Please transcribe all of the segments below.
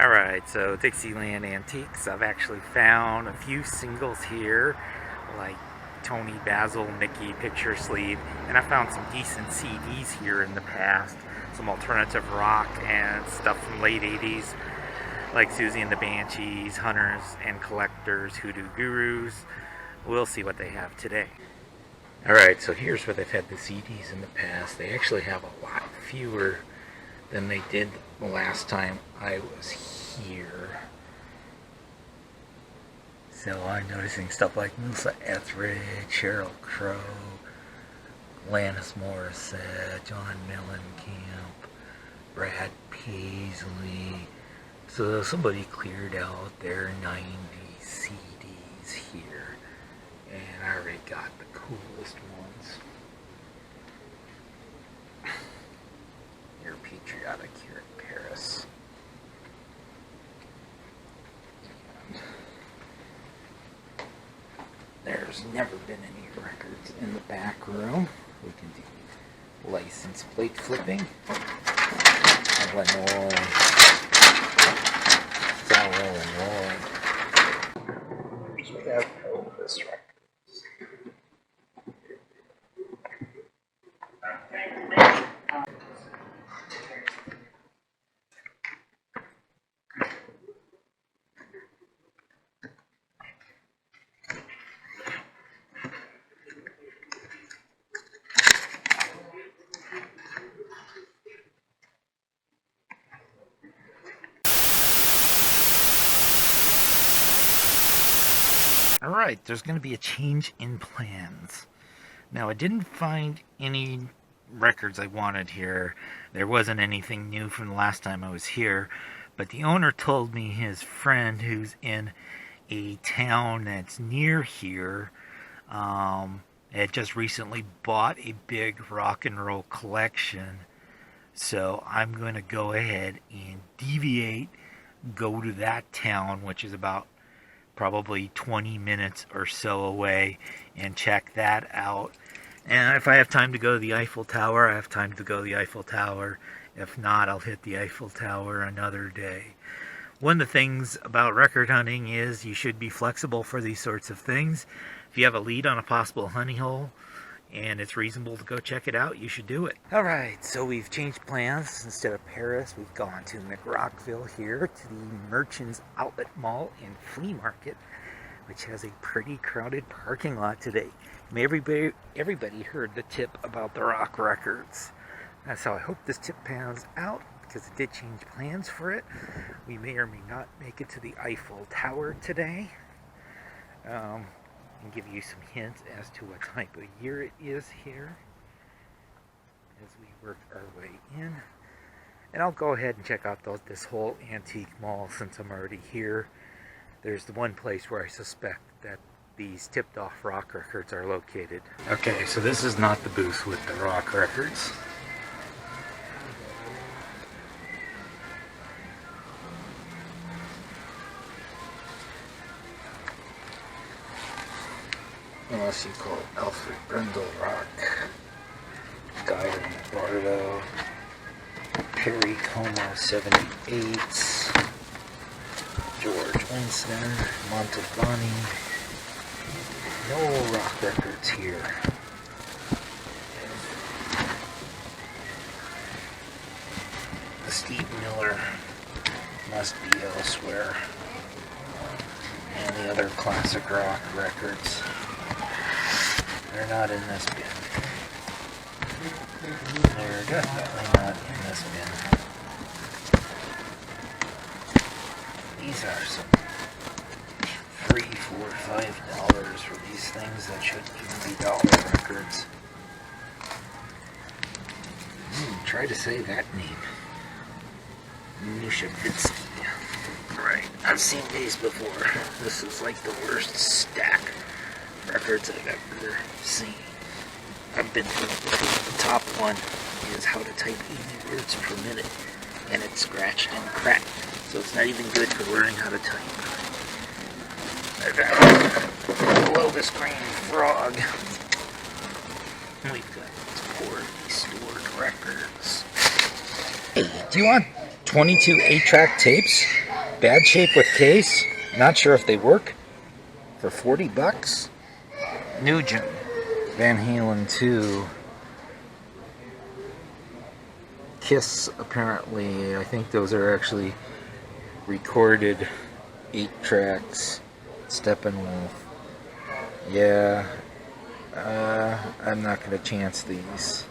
Alright, so Dixieland Antiques. I've actually found a few singles here, like Tony Basil, Mickey picture sleeve, and I found some decent CDs here in the past. Some alternative rock and stuff from late 80s, like Susie and the Banshees, Hunters and Collectors, Hoodoo Gurus. We'll see what they have today. Alright, so here's where they've had the CDs in the past. They actually have a lot fewer than they did the last time I was here. So I'm noticing stuff like Melissa Etheridge, Sheryl Crow, Alanis Morissette, John Mellencamp, Brad Paisley. So somebody cleared out their 90s CDs here, and I already got the coolest ones. You're patriotic here in Paris. And there's never been any records in the back room. We can do license plate flipping. Illinois. It's all Illinois. We have Elvis records. Alright, there's going to be a change in plans. Now, I didn't find any records I wanted here. There wasn't anything new from the last time I was here. But the owner told me his friend, who's in a town that's near here, had just recently bought a big rock and roll collection. So I'm going to go ahead and deviate, go to that town, which is about probably 20 minutes or so away, and check that out. And if I have time to go to the Eiffel Tower, I have time to go to the Eiffel Tower. If not, I'll hit the Eiffel Tower another day. One of the things about record hunting is you should be flexible for these sorts of things. If you have a lead on a possible honey hole and it's reasonable to go check it out, you should do it. Alright, so we've changed plans. Instead of Paris, we've gone to McRockville here, to the Merchants Outlet Mall and Flea Market, which has a pretty crowded parking lot today. Everybody heard the tip about the rock records. So I hope this tip pans out, because it did change plans for it. We may or may not make it to the Eiffel Tower today. And give you some hints as to what type of year it is here as we work our way in. And I'll go ahead and check out this whole antique mall since I'm already here. There's the one place where I suspect that these tipped off rock records are located. Okay, so this is not the booth with the rock records. Unless you call Alfred Brendel rock, Guy Lombardo, Perry Como 78, George Winston, Montalbani. No rock records here. The Steve Miller must be elsewhere. And the other classic rock records, they're not in this bin. They're definitely not in this bin. These are some $3, $4, $5 for these things that shouldn't even be dollar records. Try to say that name. Nishavitsky. Right, I've seen these before. This is like the worst stack of records I've ever seen. I've been through it before. The top one is how to type 80 words per minute, and it's scratched and cracked, so it's not even good for learning how to type. I've got below the screen frog. We've got poorly stored records. Hey, do you want 22 8-track tapes? Bad shape with case. Not sure if they work. For $40. Nugent. Van Halen 2. Kiss, apparently. I think those are actually recorded 8 tracks. Steppenwolf. Yeah. I'm not going to chance these.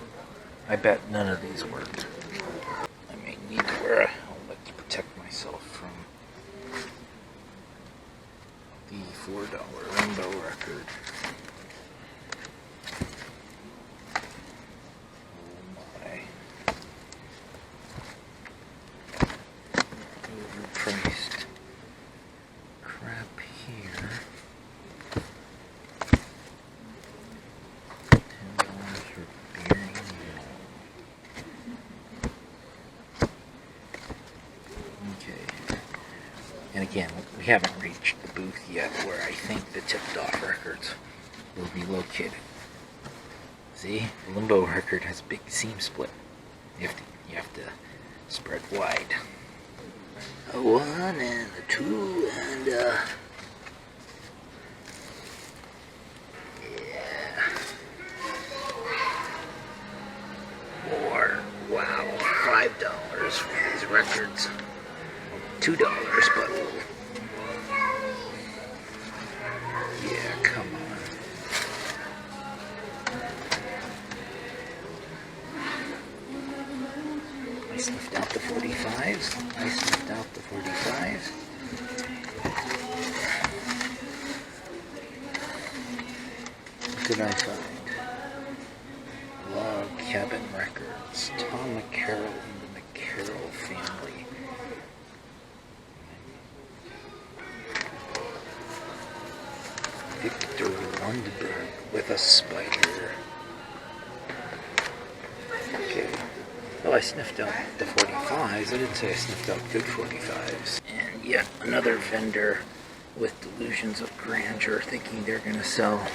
I bet none of these worked. I may need to wear a helmet to protect myself from the $4 Rainbow record. Oh my. Overpriced crap here. $10 for bearing. Okay. And again, we haven't reached the booth yet where I think the tipped off records will be located. See, the Limbo record has a big seam split. You have to spread wide. A 1 and a 2 and yeah. More. Wow, $5 for these records. $2, but yeah, come on. I sniffed out the 45s. I sniffed out the 45s. What did I find? Log Cabin Records. Tom McCarroll and the McCarroll family. Victor Lundberg with a spider. Okay. Well, I sniffed out the 45s. I didn't say I sniffed out good 45s. And yet another vendor with delusions of grandeur thinking they're going to sell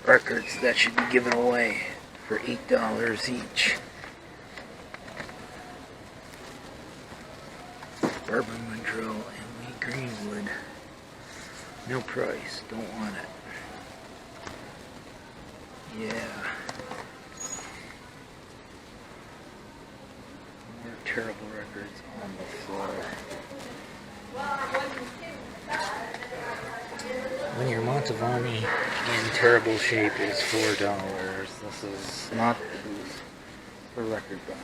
records that should be given away for $8 each. Barbara Monroe, Emily Greenwood. No price. Don't want it. Yeah. More terrible records on the floor. When your Montavani in terrible shape is $4, this is not the booth for record buying.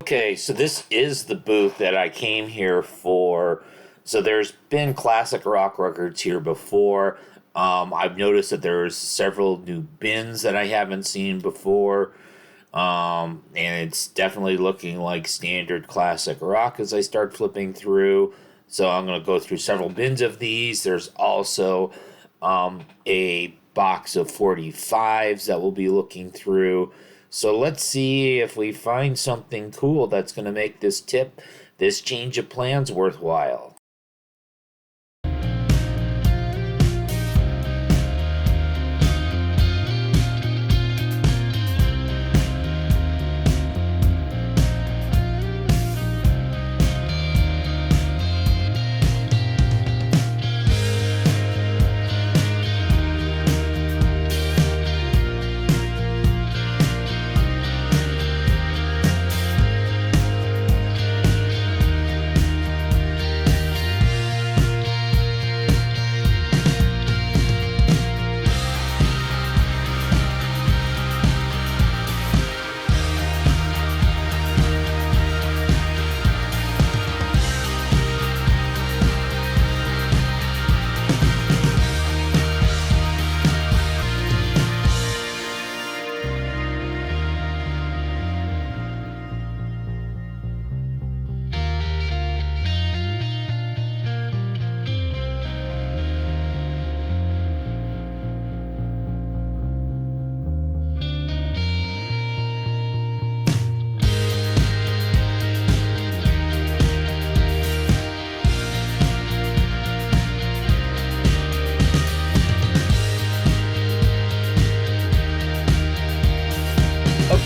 Okay, so this is the booth that I came here for. So there's been classic rock records here before. I've noticed that there's several new bins that I haven't seen before. And it's definitely looking like standard classic rock as I start flipping through. So I'm going to go through several bins of these. There's also a box of 45s that we'll be looking through. So let's see if we find something cool that's going to make this change of plans worthwhile.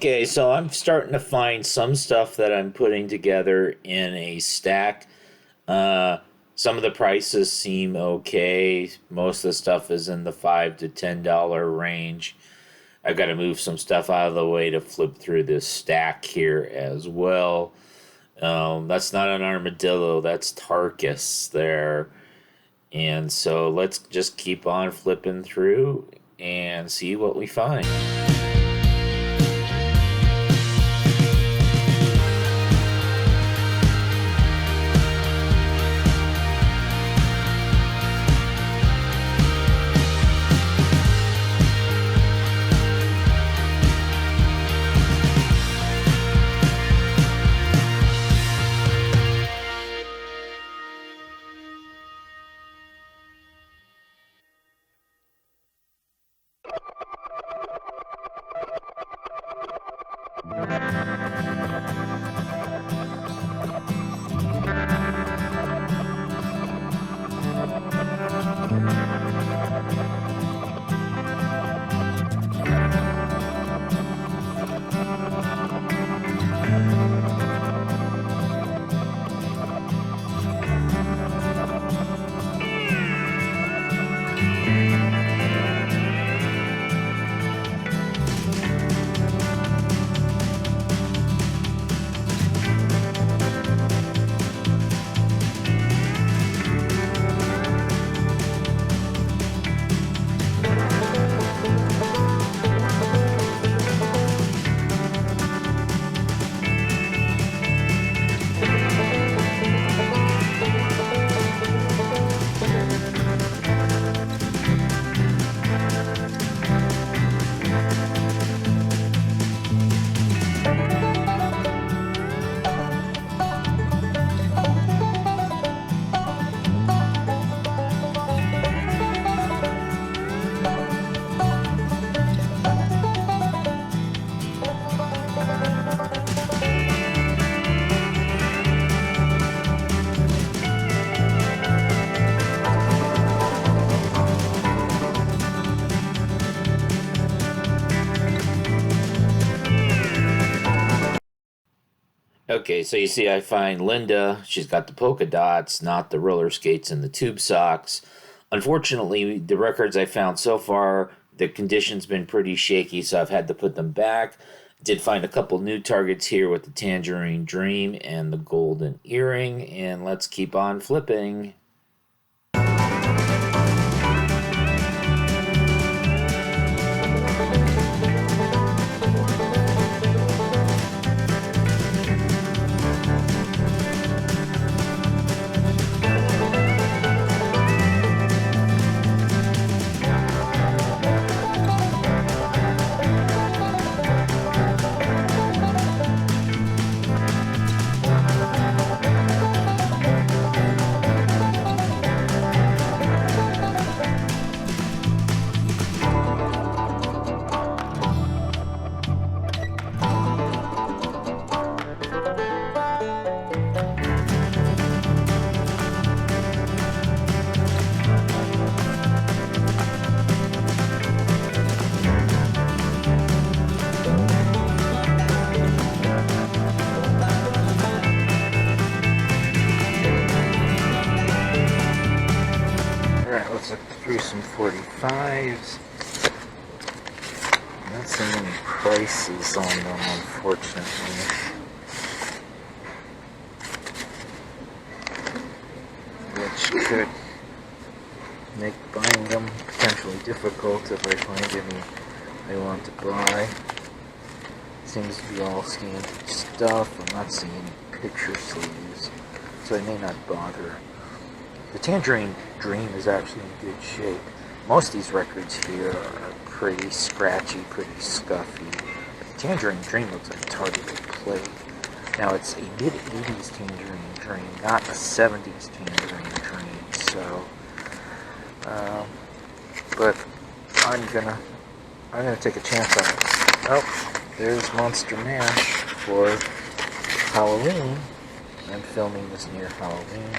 Okay, so I'm starting to find some stuff that I'm putting together in a stack. Some of the prices seem okay. Most of the stuff is in the $5 to $10 range. I've got to move some stuff out of the way to flip through this stack here as well. That's not an armadillo, that's Tarkus there. And so let's just keep on flipping through and see what we find. Okay, so you see I find Linda. She's got the polka dots, not the roller skates and the tube socks. Unfortunately, the records I found so far, the condition's been pretty shaky, so I've had to put them back. Did find a couple new targets here with the Tangerine Dream and the Golden Earring, and let's keep on flipping. 45s. Not seeing any prices on them, unfortunately. Which could make buying them potentially difficult if I find any I want to buy. Seems to be all standard stuff. I'm not seeing any picture sleeves, so I may not bother. The Tangerine Dream is actually in good shape. Most of these records here are pretty scratchy, pretty scuffy. The Tangerine Dream looks like targeted plate. Now it's a mid-80s Tangerine Dream, not a 70s Tangerine Dream. So, but I'm gonna take a chance on it. Oh, there's Monster Mash for Halloween. I'm filming this near Halloween.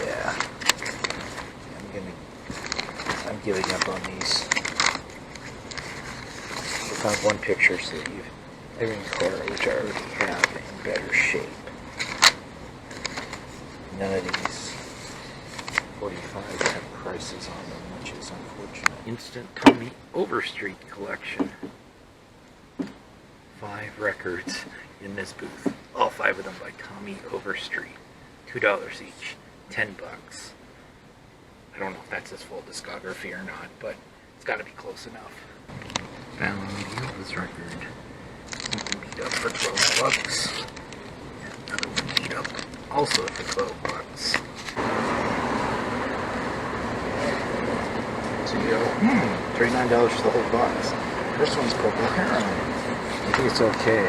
Yeah, I'm giving up on these. I found one picture sleeve. Every color which I already have in better shape. None of these 45 have prices on them, which is unfortunate. Instant Tommy Overstreet collection. 5 records in this booth. All 5 of them by Tommy Overstreet. $2 each. $10. I don't know if that's his full discography or not, but it's got to be close enough. Found this record. Beat up for $12. Another one beat up, also for $12. So you go, $39 for the whole box. First one's Purple Heron. I think it's okay.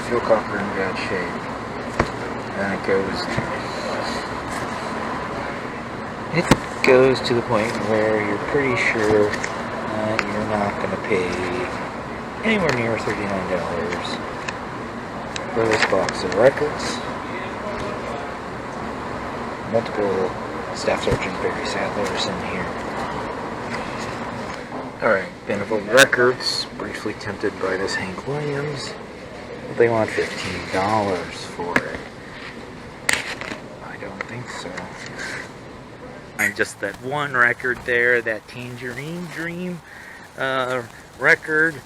Fuel copper in bad shape. And it goes to the point where you're pretty sure you're not going to pay anywhere near $39 for this box of records. Multiple Staff Sergeant Barry Sadler's in here. Alright, Beneville Records, briefly tempted by this Hank Williams. They want $15 for it. I don't think so. And just that one record there, that Tangerine Dream record,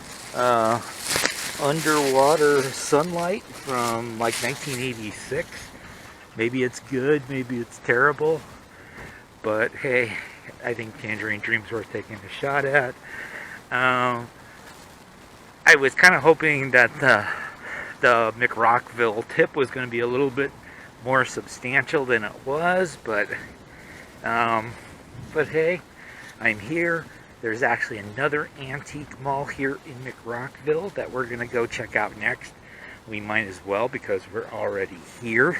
Underwater Sunlight from like 1986. Maybe it's good, maybe it's terrible, but hey, I think Tangerine Dream's worth taking a shot at. I was kind of hoping that the McRockville tip was going to be a little bit more substantial than it was, but hey, I'm here. There's actually another antique mall here in McRockville that we're going to go check out next. We might as well because we're already here.